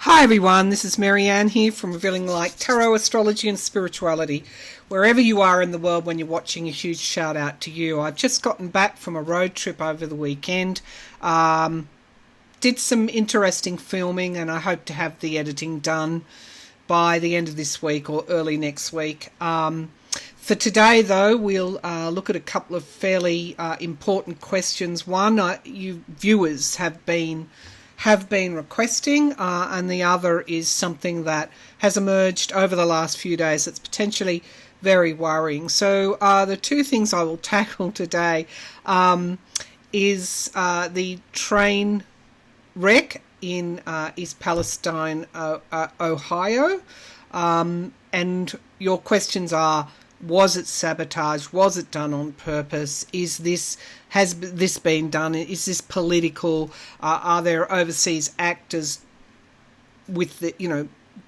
Hi everyone, this is Marianne here from Revealing Light Tarot, Astrology and Spirituality. Wherever you are in the world when you're watching, a huge shout out to you. I've just gotten back from a road trip over the weekend. Did some interesting filming and I hope to have the editing done by the end of this week or early next week. For today though, we'll look at a couple of fairly important questions. One, you viewers have been requesting, and the other is something that has emerged over the last few days that's potentially very worrying. So the two things I will tackle today is the train wreck in East Palestine, Ohio, and your questions are: was it sabotage? Was it done on purpose? Has this been done? Is this political? Are there overseas actors with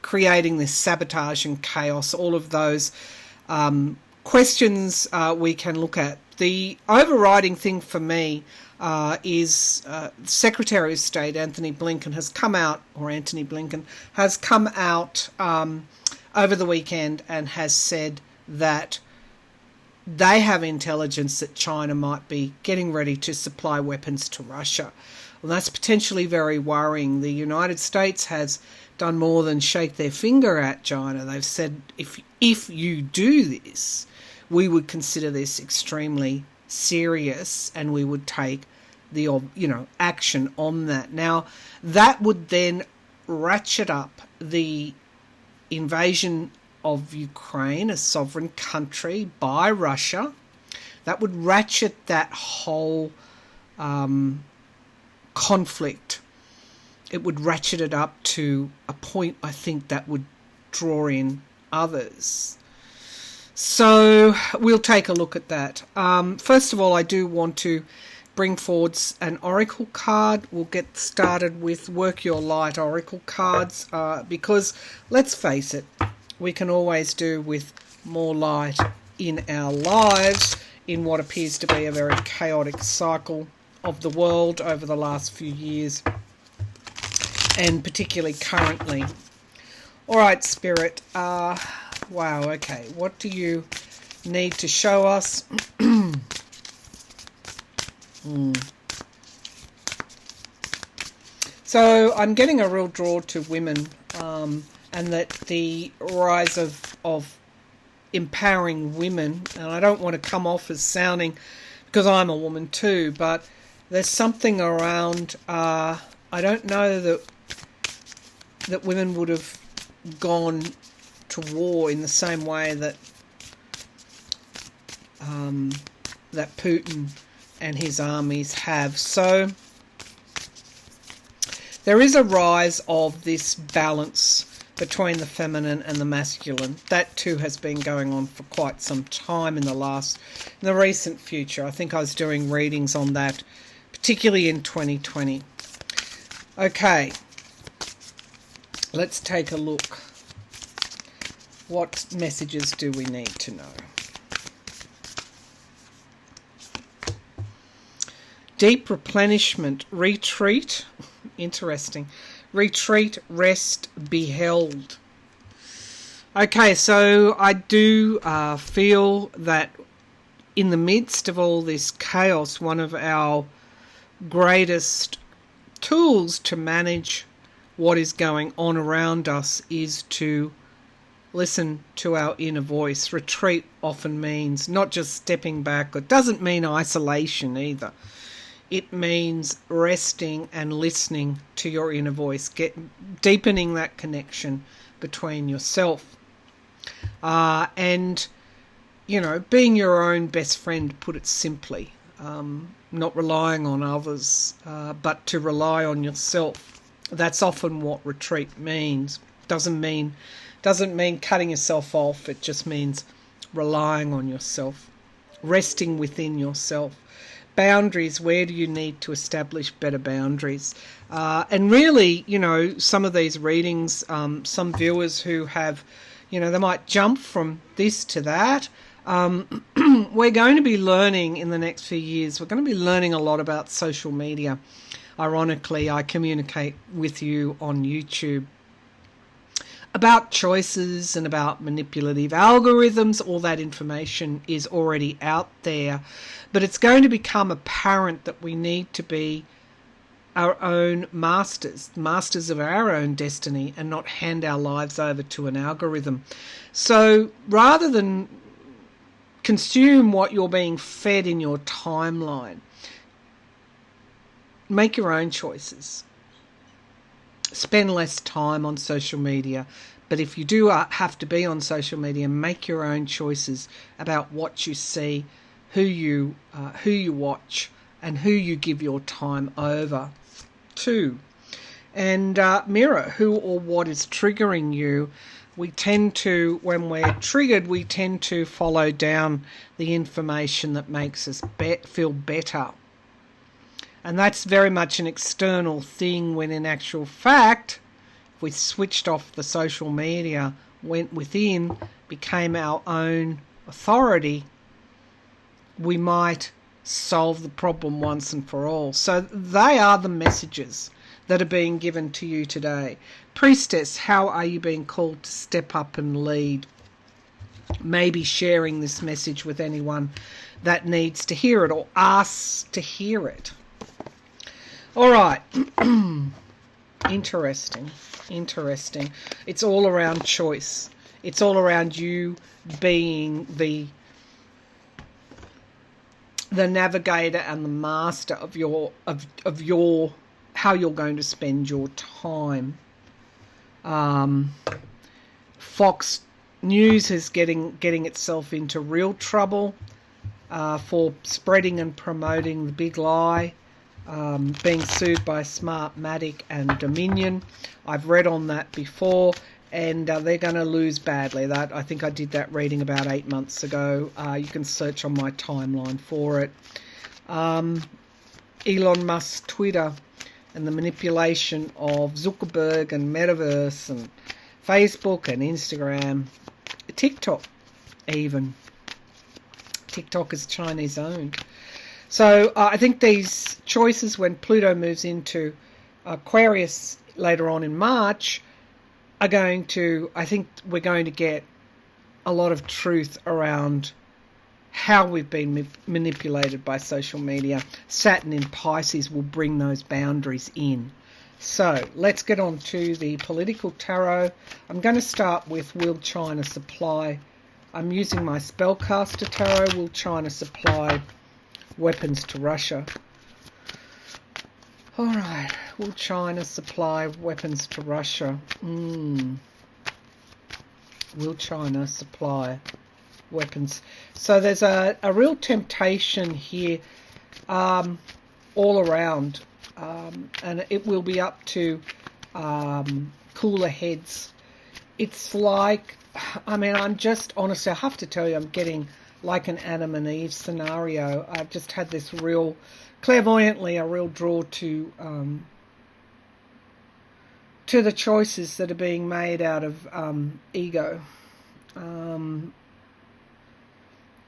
creating this sabotage and chaos? All of those questions we can look at. The overriding thing for me is Secretary of State Antony Blinken has come out over the weekend and has said that they have intelligence that China might be getting ready to supply weapons to Russia. Well, that's potentially very worrying. The United States has done more than shake their finger at China. They've said, if you do this, we would consider this extremely serious and we would take the action on that. Now, that would then ratchet up the invasion of Ukraine, a sovereign country, by Russia. That would ratchet that whole conflict. It would ratchet it up to a point, I think, that would draw in others. So we'll take a look at that. First of all, I do want to bring forward an oracle card. We'll get started with Work Your Light oracle cards because, let's face it, we can always do with more light in our lives in what appears to be a very chaotic cycle of the world over the last few years, and particularly currently. All right, Spirit. Wow, okay. What do you need to show us? So I'm getting a real draw to women, and that the rise of empowering women, and I don't want to come off as sounding, because I'm a woman too, but there's something around, I don't know that women would have gone to war in the same way that that Putin and his armies have. So there is a rise of this balance between the feminine and the masculine. That too has been going on for quite some time in the recent future. I think I was doing readings on that, particularly in 2020. Okay, let's take a look. What messages do we need to know? Deep replenishment, retreat. Interesting. Retreat, rest, be held. Okay, so I do feel that in the midst of all this chaos, one of our greatest tools to manage what is going on around us is to listen to our inner voice. Retreat often means not just stepping back. It doesn't mean isolation either. It means resting and listening to your inner voice, deepening that connection between yourself. And, being your own best friend, put it simply. Not relying on others, but to rely on yourself. That's often what retreat means. Doesn't mean cutting yourself off. It just means relying on yourself, resting within yourself. Boundaries, where do you need to establish better boundaries? And really, some of these readings, some viewers who have, they might jump from this to that. We're going to be learning in the next few years, we're going to be learning a lot about social media. Ironically, I communicate with you on YouTube about choices and about manipulative algorithms. All that information is already out there, but it's going to become apparent that we need to be our own masters of our own destiny, and not hand our lives over to an algorithm. So rather than consume what you're being fed in your timeline, make your own choices. Spend less time on social media, but if you do have to be on social media, make your own choices about what you see, who you watch, and who you give your time over to. And mirror who or what is triggering you. We tend to, when we're triggered, we tend to follow down the information that makes us feel better. And that's very much an external thing, when in actual fact, if we switched off the social media, went within, became our own authority, we might solve the problem once and for all. So they are the messages that are being given to you today. Priestess, how are you being called to step up and lead? Maybe sharing this message with anyone that needs to hear it or asks to hear it. All right. Interesting. It's all around choice. It's all around you being the navigator and the master of your how you're going to spend your time. Fox News is getting itself into real trouble for spreading and promoting the big lie, being sued by Smartmatic and Dominion. I've read on that before, and they're going to lose badly. That, I think I did that reading about 8 months ago. You can search on my timeline for it. Elon Musk's Twitter and the manipulation of Zuckerberg and Metaverse and Facebook and Instagram, TikTok even. TikTok is Chinese owned. So I think these choices, when Pluto moves into Aquarius later on in March, are going to, I think we're going to get a lot of truth around how we've been manipulated by social media. Saturn in Pisces will bring those boundaries in. So let's get on to the political tarot. I'm going to start with, will China supply? I'm using my spellcaster tarot. Will China supply weapons to Russia? All right. Will China supply weapons to Russia? Will China supply weapons? So there's a real temptation here all around, and it will be up to cooler heads. It's like, I mean, I'm just, honestly, I have to tell you, I'm getting like an Adam and Eve scenario. I've just had this real, clairvoyantly, a real draw to the choices that are being made out of ego.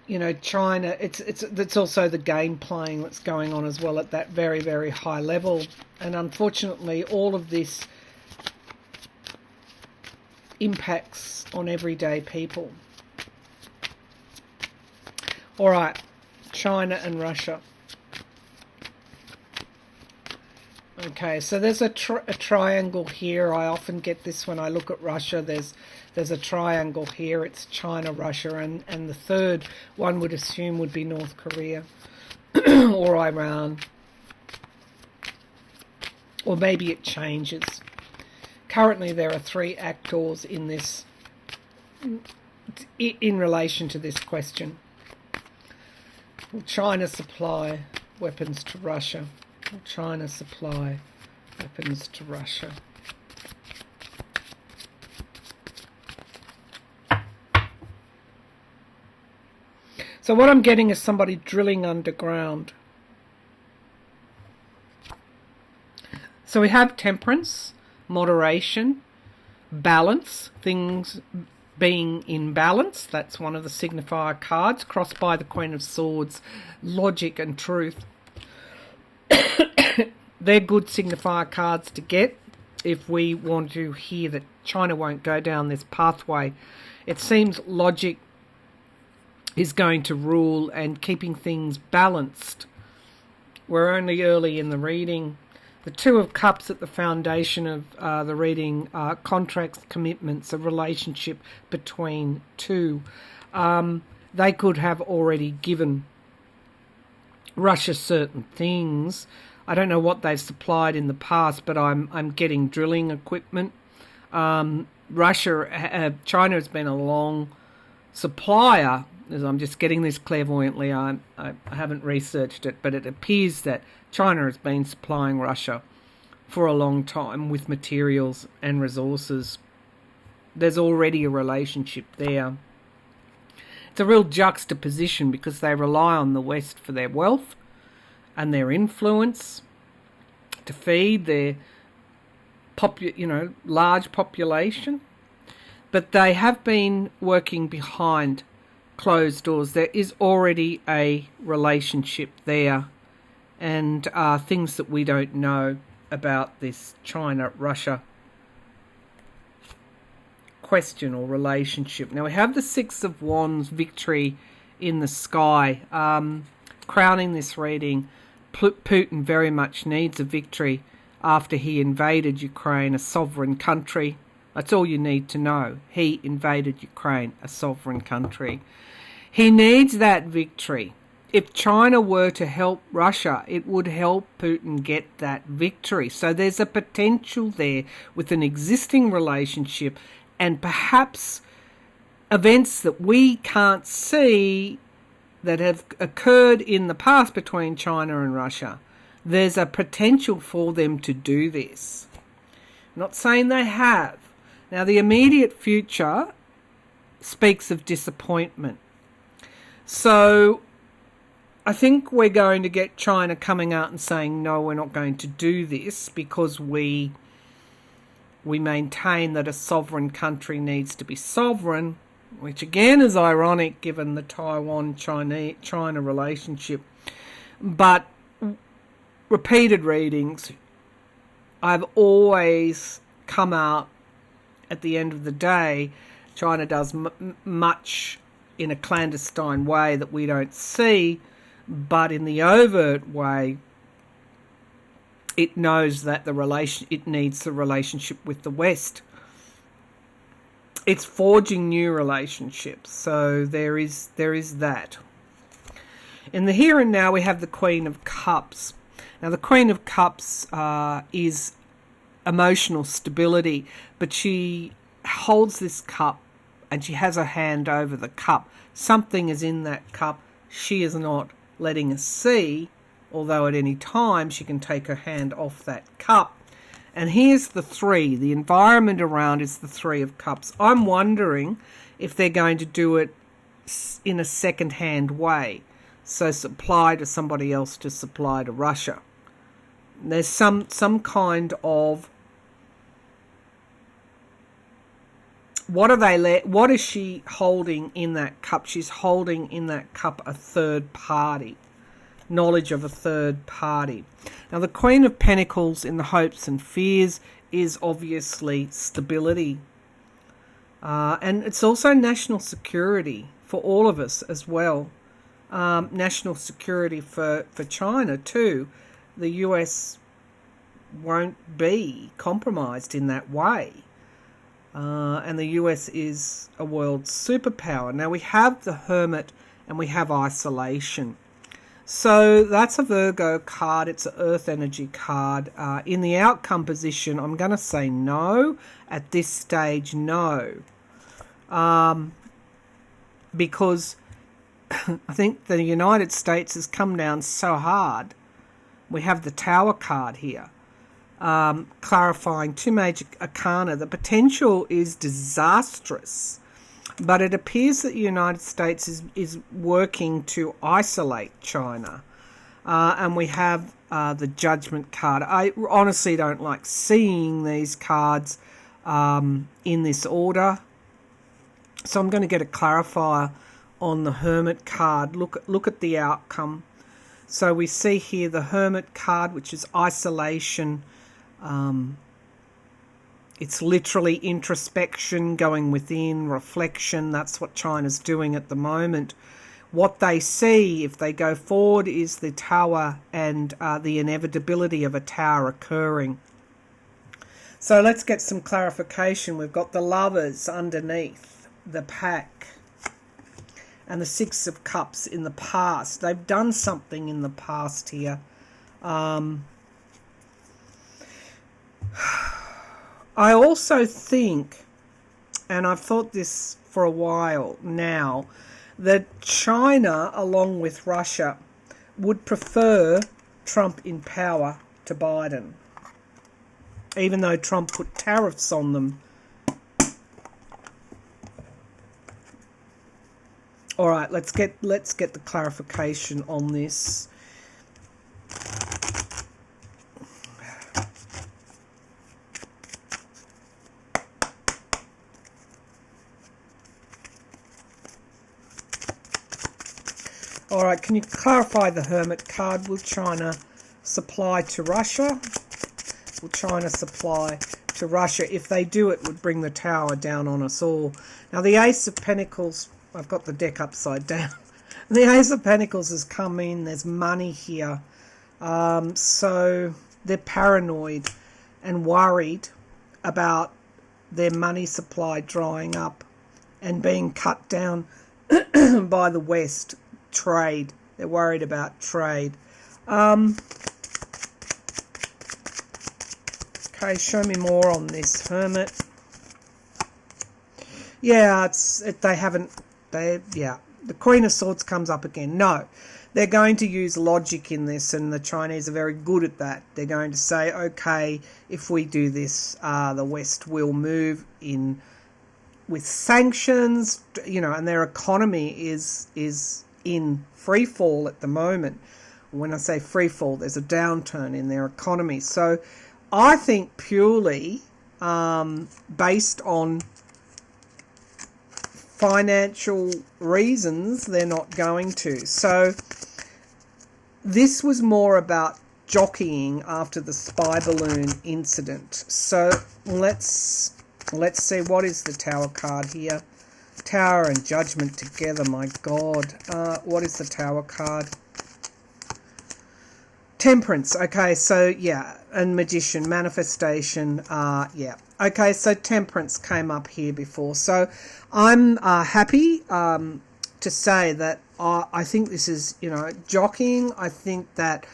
You know, China, it's also the game playing that's going on as well at that very, very high level. And unfortunately, all of this impacts on everyday people. All right, China and Russia. Okay, so there's a triangle here. I often get this when I look at Russia. There's a triangle here. It's China, Russia, and the third one would assume would be North Korea or Iran. Or maybe it changes. Currently there are 3 actors in this, in relation to this question. Will China supply weapons to Russia? Will China supply weapons to Russia? So what I'm getting is somebody drilling underground. So we have temperance, moderation, balance, things being in balance. That's one of the signifier cards, crossed by the Queen of Swords, logic and truth. They're good signifier cards to get. if we want to hear that China won't go down this pathway. It seems logic is going to rule and keeping things balanced. We're only early in the reading. The Two of Cups at the foundation of the reading are contracts, commitments, a relationship between two. They could have already given Russia certain things. I don't know what they've supplied in the past, but I'm getting drilling equipment. China has been a long supplier. As I'm just getting this clairvoyantly, I haven't researched it, but it appears that China has been supplying Russia for a long time with materials and resources. There's already a relationship there. It's a real juxtaposition because they rely on the West for their wealth and their influence to feed their large population. But they have been working behind closed doors. There is already a relationship there, and things that we don't know about this China-Russia question or relationship. Now we have the Six of Wands, victory in the sky. Crowning this reading, Putin very much needs a victory after he invaded Ukraine, a sovereign country. That's all you need to know. He invaded Ukraine, a sovereign country. He needs that victory. If China were to help Russia, it would help Putin get that victory. So there's a potential there with an existing relationship and perhaps events that we can't see that have occurred in the past between China and Russia. There's a potential for them to do this. I'm not saying they have. Now, the immediate future speaks of disappointment. So I think we're going to get China coming out and saying, no, we're not going to do this because we maintain that a sovereign country needs to be sovereign, which again is ironic given the Taiwan-China relationship. But repeated readings, I've always come out at the end of the day, China does much in a clandestine way that we don't see, but in the overt way, it knows that it needs the relationship with the West. It's forging new relationships, so there is that. In the here and now, we have the Queen of Cups. Now, the Queen of Cups is emotional stability, but she holds this cup and she has her hand over the cup. Something is in that cup she is not letting us see, although at any time she can take her hand off that cup. And here's the three. The environment around is the Three of Cups. I'm wondering if they're going to do it in a second-hand way. So supply to somebody else to supply to Russia. There's some kind of... What is she holding in that cup? She's holding in that cup a third party. Knowledge of a third party. Now, the Queen of Pentacles in the hopes and fears is obviously stability. And it's also national security for all of us as well. National security for China too. The US won't be compromised in that way. And the US is a world superpower. Now, we have the Hermit and we have isolation. So that's a Virgo card. It's an earth energy card. In the outcome position, I'm going to say no. At this stage, no. Because I think the United States has come down so hard. We have the Tower card here. Clarifying two major arcana. The potential is disastrous. But it appears that the United States is working to isolate China. And we have the Judgment card. I honestly don't like seeing these cards in this order. So I'm going to get a clarifier on the Hermit card. Look at the outcome. So we see here the Hermit card, which is isolation, It's literally introspection, going within, reflection. That's what China's doing at the moment. What they see, if they go forward, is the tower and the inevitability of a tower occurring. So let's get some clarification. We've got the Lovers underneath the pack and the Six of Cups in the past. They've done something in the past here. I also think, and I've thought this for a while now, that China, along with Russia, would prefer Trump in power to Biden, even though Trump put tariffs on them. All right, let's get the clarification on this. All right, can you clarify the Hermit card? Will China supply to Russia? Will China supply to Russia? If they do, it would bring the tower down on us all. Now, the Ace of Pentacles, I've got the deck upside down. The Ace of Pentacles has come in. There's money here. So they're paranoid and worried about their money supply drying up and being cut down by the West. Trade. They're worried about trade. Okay, show me more on this, Hermit. Yeah, the Queen of Swords comes up again. No, they're going to use logic in this, and the Chinese are very good at that. They're going to say, okay, if we do this, the West will move in with sanctions, and their economy is in free fall at the moment. When I say free fall, there's a downturn in their economy. So I think purely based on financial reasons, they're not going to. So this was more about jockeying after the spy balloon incident. So let's see, what is the Tower card here? Tower and Judgment together, my God. What is the Tower card? Temperance. Okay, so yeah, and Magician, manifestation. Yeah. Okay, so Temperance came up here before. So I'm happy to say that I think this is, jockeying. I think that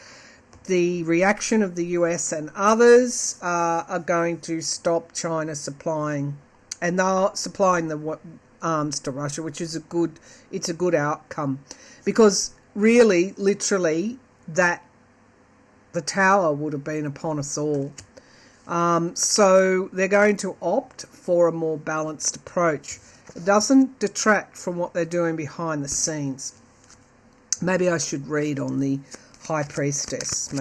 the reaction of the US and others are going to stop China supplying, and they're supplying the arms to Russia, which is a good outcome, because really, literally, that the tower would have been upon us all. So they're going to opt for a more balanced approach. It doesn't detract from what they're doing behind the scenes. Maybe I should read on the High Priestess.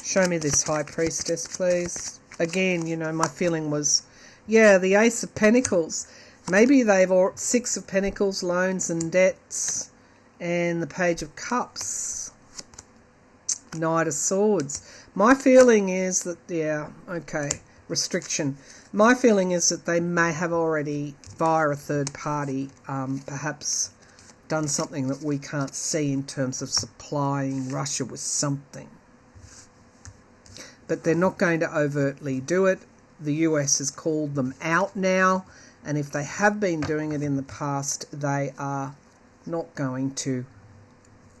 Show me this High Priestess, please. Again, my feeling was, yeah, the Ace of Pentacles. Maybe they've Six of Pentacles, loans and debts, and the Page of Cups, Knight of Swords. My feeling is that, restriction. My feeling is that they may have already, via a third party, perhaps done something that we can't see in terms of supplying Russia with something. But they're not going to overtly do it. The US has called them out now, and if they have been doing it in the past, they are not going to.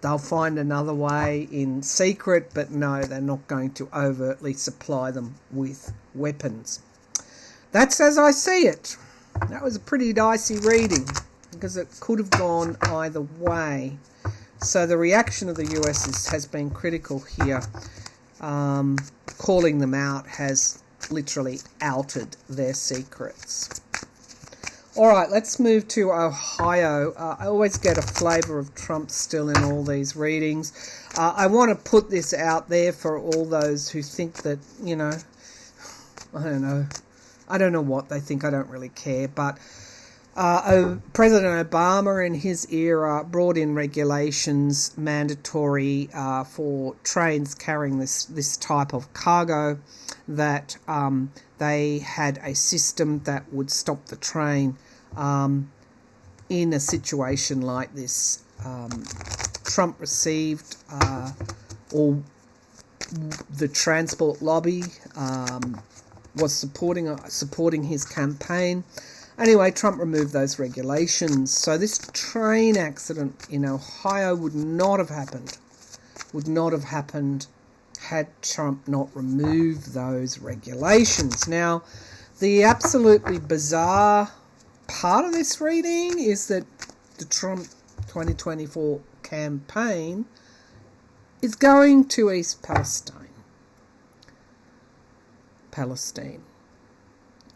They'll find another way in secret, but no, they're not going to overtly supply them with weapons. That's as I see it. That was a pretty dicey reading, because it could have gone either way. So the reaction of the US has been critical here. Calling them out has literally outed their secrets. All right, let's move to Ohio. I always get a flavour of Trump still in all these readings. I want to put this out there for all those who think that, I don't know what they think. I don't really care. But President Obama in his era brought in regulations mandatory for trains carrying this type of cargo, that they had a system that would stop the train in a situation like this. Trump received, or the transport lobby was supporting his campaign. Anyway, Trump removed those regulations. So this train accident in Ohio would not have happened had Trump not removed those regulations. Now, the absolutely bizarre part of this reading is that the Trump 2024 campaign is going to East Palestine.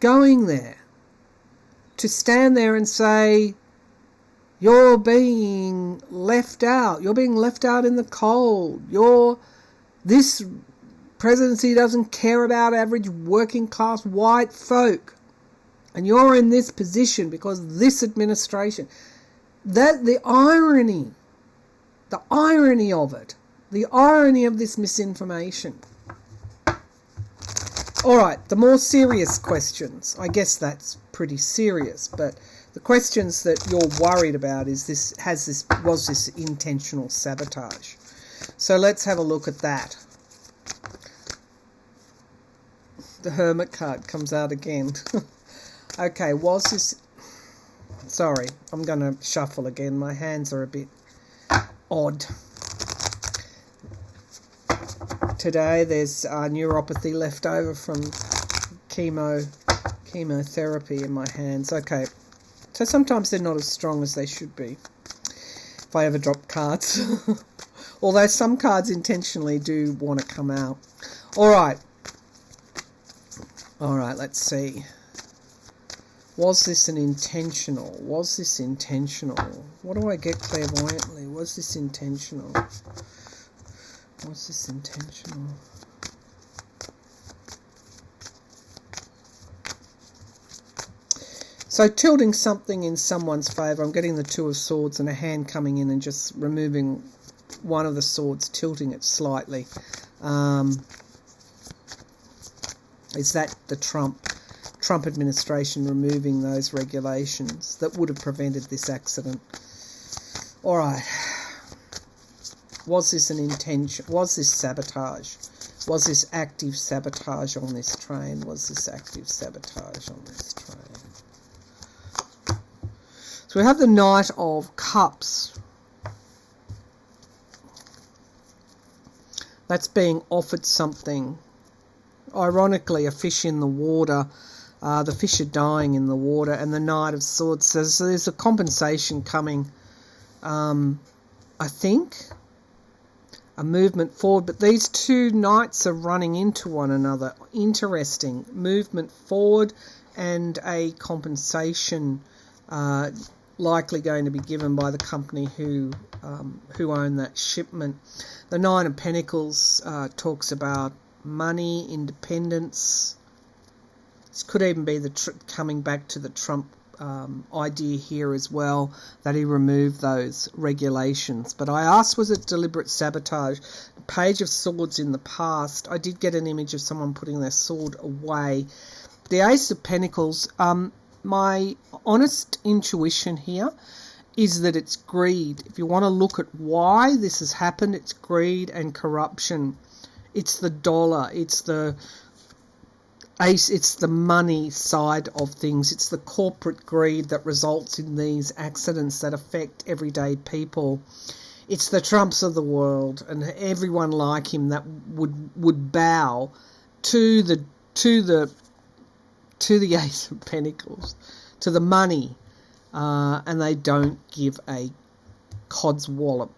Going there to stand there and say, you're being left out. You're being left out in the cold. This presidency doesn't care about average working class white folk. And you're in this position because this administration. The irony of it. The irony of this misinformation. All right, the more serious questions. I guess that's pretty serious, but the questions that you're worried about was this intentional sabotage? So let's have a look at that. The Hermit card comes out again. Okay, was this... Sorry, I'm going to shuffle again. My hands are a bit odd. Today there's neuropathy left over from chemotherapy in my hands. Okay, so sometimes they're not as strong as they should be if I ever drop cards. Although some cards intentionally do want to come out. Alright, let's see. Was this intentional? What do I get clairvoyantly? Was this intentional? So tilting something in someone's favour. I'm getting the Two of Swords and a hand coming in and just removing one of the swords, tilting it slightly. Is that the Trump administration removing those regulations that would have prevented this accident? All right. Was this an intention? Was this sabotage? Was this active sabotage on this train? So we have the Knight of Cups. That's being offered something. Ironically, a fish in the water. The fish are dying in the water. And the Knight of Swords says so there's a compensation coming, I think. A movement forward, but these two knights are running into one another. Interesting. Movement forward and a compensation likely going to be given by the company who own that shipment. The Nine of Pentacles talks about money, independence. This could even be coming back to the Trump idea here as well, that he removed those regulations. But I asked, was it deliberate sabotage? Page of Swords in the past, I did get an image of someone putting their sword away. The Ace of Pentacles, my honest intuition here is that it's greed. If you want to look at why this has happened, it's greed and corruption. It's the dollar, it's the Ace, it's the money side of things. It's the corporate greed that results in these accidents that affect everyday people. It's the Trumps of the world and everyone like him that would bow to the Ace of Pentacles, to the money, and they don't give a cod's wallop,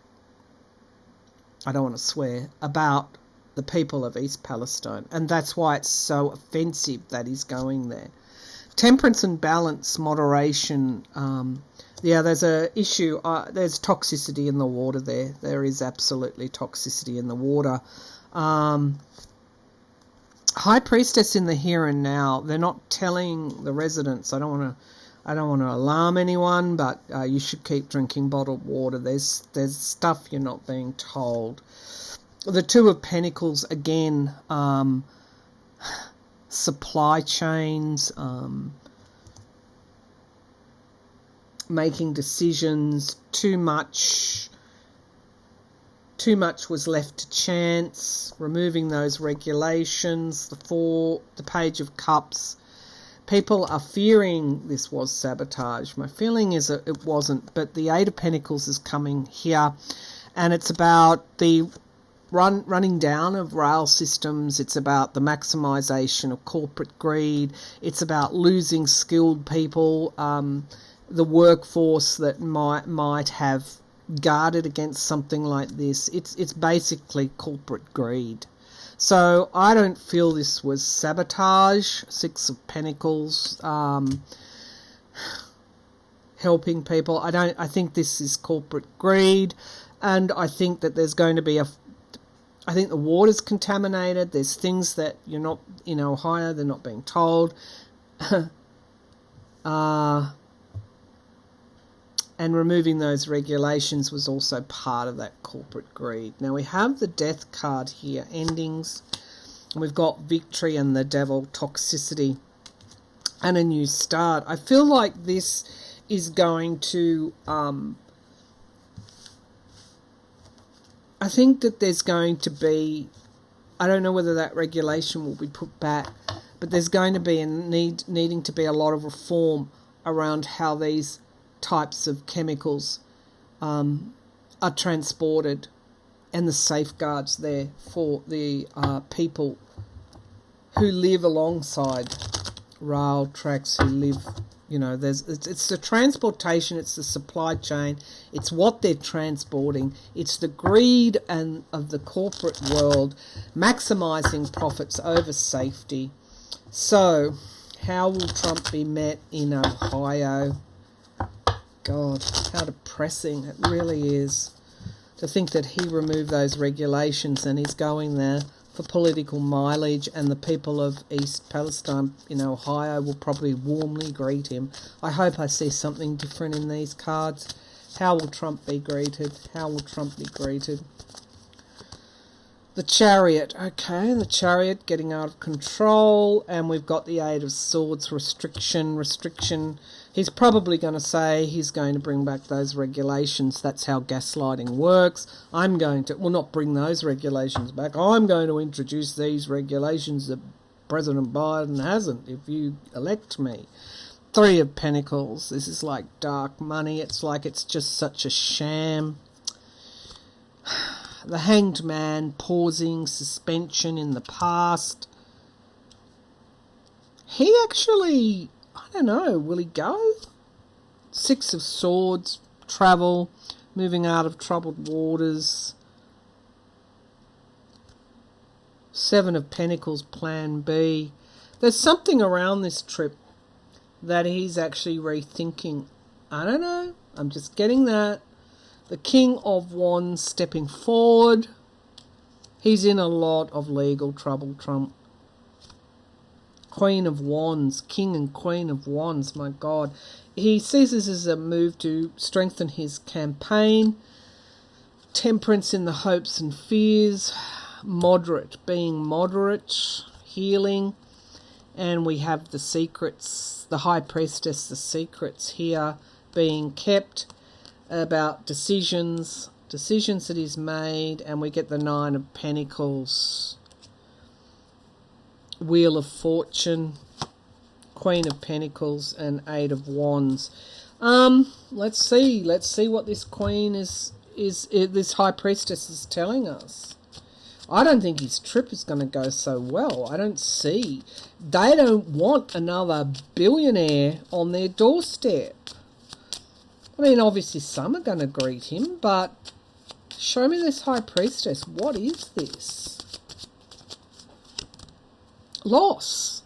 I don't want to swear, about the people of East Palestine, and that's why it's so offensive that he's going there. Temperance and balance, moderation. There's a issue. There's toxicity in the water there. There is absolutely toxicity in the water. High Priestess in the here and now. They're not telling the residents. I don't I don't want to alarm anyone, but you should keep drinking bottled water. There's stuff you're not being told. The Two of Pentacles, again, supply chains, making decisions. Too much was left to chance, removing those regulations. The Page of Cups. People are fearing this was sabotage. My feeling is that it wasn't, but the Eight of Pentacles is coming here, and it's about the running down of rail systems. It's about the maximisation of corporate greed. It's about losing skilled people, the workforce that might have guarded against something like this. It's basically corporate greed. So I don't feel this was sabotage. Six of Pentacles, helping people. I think this is corporate greed, and I think that there's going to be I think the water's contaminated. There's things that you're not, in Ohio, they're not being told. And removing those regulations was also part of that corporate greed. Now we have the Death card here, endings. We've got victory and the Devil, toxicity, and a new start. I feel like this is going to... I think that there's going to be... I don't know whether that regulation will be put back, but there's going to be needing to be a lot of reform around how these types of chemicals are transported, and the safeguards there for the people who live alongside rail tracks, who live, it's the transportation, it's the supply chain, it's what they're transporting, it's the greed of the corporate world maximising profits over safety. So how will Trump be met in Ohio? God, how depressing it really is to think that he removed those regulations and he's going there for political mileage, and the people of East Palestine in Ohio will probably warmly greet him. I hope I see something different in these cards. How will Trump be greeted? How will Trump be greeted? The Chariot. Okay, the Chariot getting out of control, and we've got the Eight of Swords, restriction. He's probably going to say he's going to bring back those regulations. That's how gaslighting works. I'm going to, not bring those regulations back. I'm going to introduce these regulations that President Biden hasn't if you elect me. Three of Pentacles. This is like dark money. It's like it's just such a sham. The Hanged Man, pausing, suspension in the past. He actually... I don't know, will he go? Six of Swords, travel, moving out of troubled waters. Seven of Pentacles, plan B. There's something around this trip that he's actually rethinking. I don't know, I'm just getting that. The King of Wands stepping forward. He's in a lot of legal trouble, Trump. Queen of Wands, King and Queen of Wands, my God. He sees this as a move to strengthen his campaign. Temperance in the hopes and fears. Moderate, being moderate. Healing. And we have the secrets, the High Priestess, the secrets here being kept about decisions that he's made. And we get the Nine of Pentacles. Wheel of Fortune, Queen of Pentacles, and Eight of Wands. Let's see what this Queen this High Priestess is telling us. I don't think his trip is going to go so well. I don't see. They don't want another billionaire on their doorstep. I mean, obviously some are going to greet him, but show me this High Priestess. What is this? Loss.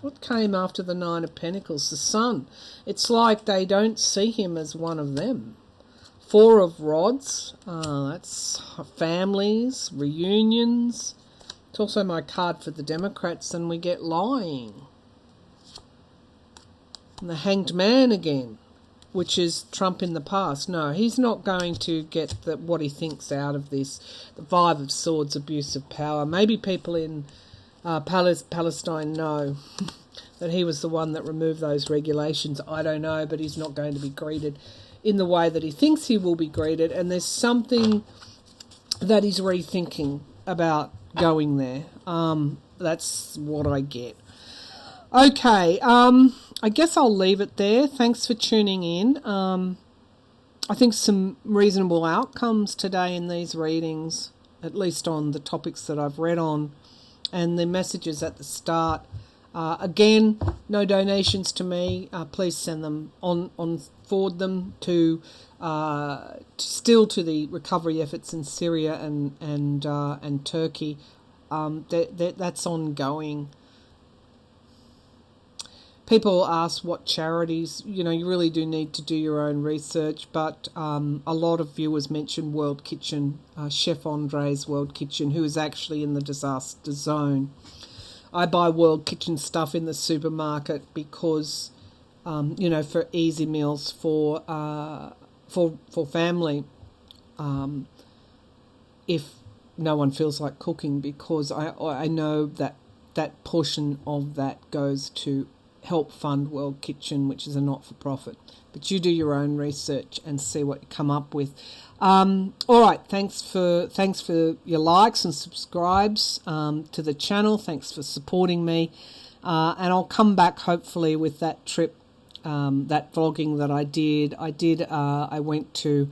What came after the Nine of Pentacles? The Sun. It's like they don't see him as one of them. Four of Rods. That's families, reunions. It's also my card for the Democrats, and we get lying. And the Hanged Man again, which is Trump in the past. No, he's not going to get what he thinks out of this. The Five of Swords, abuse of power. Maybe people in Palestine know that he was the one that removed those regulations. I don't know, but he's not going to be greeted in the way that he thinks he will be greeted. And there's something that he's rethinking about going there. That's what I get. Okay, I guess I'll leave it there. Thanks for tuning in. I think some reasonable outcomes today in these readings, at least on the topics that I've read on, and the messages at the start. Again, no donations to me. Please send them forward them to still to the recovery efforts in Syria and Turkey. That's ongoing. People ask what charities. You really do need to do your own research, but a lot of viewers mention World Kitchen, Chef Andre's World Kitchen, who is actually in the disaster zone. I buy World Kitchen stuff in the supermarket because, for easy meals for family, if no one feels like cooking, because I know that portion of that goes to help fund World Kitchen, which is a not-for-profit. But you do your own research and see what you come up with. All right, thanks for your likes and subscribes to the channel. Thanks for supporting me, and I'll come back hopefully with that trip, that vlogging that I did. I went to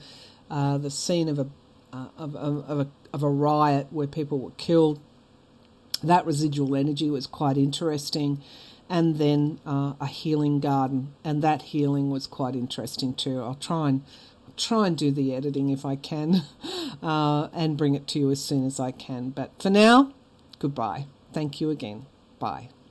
the scene of a riot where people were killed. That residual energy was quite interesting. And then a healing garden, and that healing was quite interesting too. I'll try and do the editing if I can, and bring it to you as soon as I can. But for now, goodbye. Thank you again. Bye.